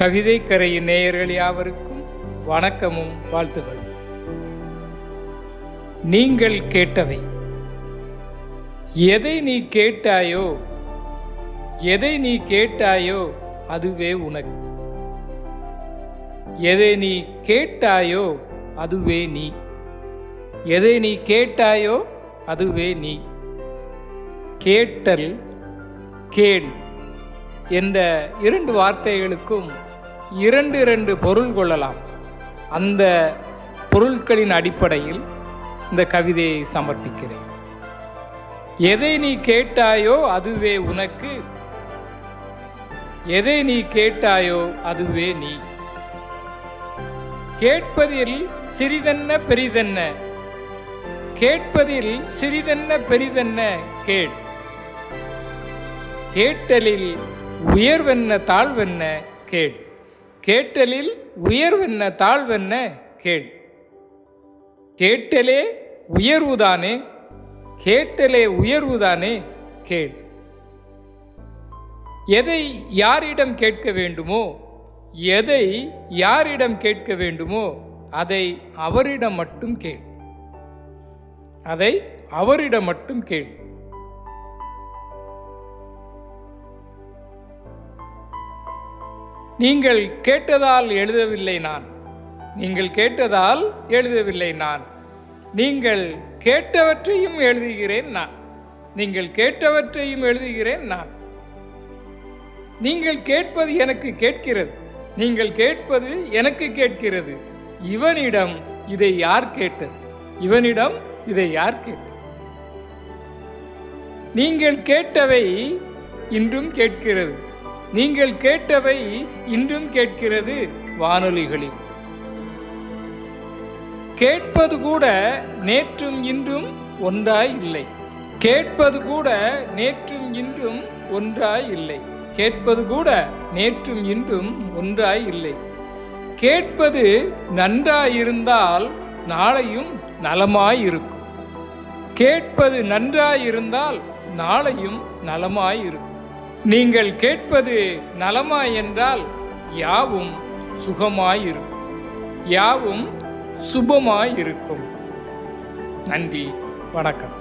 கவிதை கரையின் நேயர்கள் யாவருக்கும் வணக்கமும் வாழ்த்துக்களும். நீங்கள் கேட்டவை. எதை நீ கேட்டாயோ எதை நீ கேட்டாயோ அதுவே உனக்கு. எதை நீ கேட்டாயோ அதுவே நீ. எதை நீ கேட்டாயோ அதுவே நீ. கேட்டல், கேள் என்ற இரண்டு வார்த்தைகளுக்கும் இரண்டு பொருள் கொள்ளலாம். அந்த பொருட்களின் அடிப்படையில் இந்த கவிதையை சமர்ப்பிக்கிறேன். எதை நீ கேட்டாயோ அதுவே உனக்கு. எதை நீ கேட்டாயோ அதுவே நீ. கேட்பதில் சிறிதென்ன பெரிதென்ன, கேட்பதில் சிறிதென்ன பெரிதென்ன கேள். கேட்டலில் உயர்வென்ன தாழ்வென்ன கேள். கேட்டலில் உயர்வென்ன தாழ்வென்ன கேள். கேட்டலே உயர்வுதானே, கேட்டலே உயர்வுதானே கேள். எதை யாரிடம் கேட்க வேண்டுமோ, எதை யாரிடம் கேட்க வேண்டுமோ அதை அவரிடம் மட்டும் கேள். அதை அவரிடம் மட்டும் கேள். நீங்கள் கேட்டதால் எழுதவில்லை நான். நீங்கள் கேட்டதால் எழுதவில்லை நான். நீங்கள் கேட்டவற்றையும் எழுதுகிறேன் நான். நீங்கள் கேட்டவற்றையும் எழுதுகிறேன் நான். நீங்கள் கேட்பது எனக்கு கேட்கிறது. நீங்கள் கேட்பது எனக்கு கேட்கிறது. இவனிடம் இதை யார் கேட்டது? இவனிடம் இதை யார் கேட்டது? நீங்கள் கேட்டவை இன்றும் கேட்கிறது. நீங்கள் கேட்டவை இன்றும் கேட்கிறது வானொலிகளில். கேட்பது கூட நேற்றும் இன்றும் ஒன்றாய் இல்லை. கேட்பது கூட நேற்றும் இன்றும் ஒன்றாய் இல்லை. கேட்பது கூட நேற்றும் இன்றும் ஒன்றாய் இல்லை. கேட்பது நன்றாயிருந்தால் நாளையும் நலமாயிருக்கும். கேட்பது நன்றாயிருந்தால் நாளையும் நலமாயிருக்கும். நீங்கள் கேட்பது நலமாய் என்றால் யாவும் சுகமாயிருக்கும், யாவும் சுபமாயிருக்கும். நன்றி, வணக்கம்.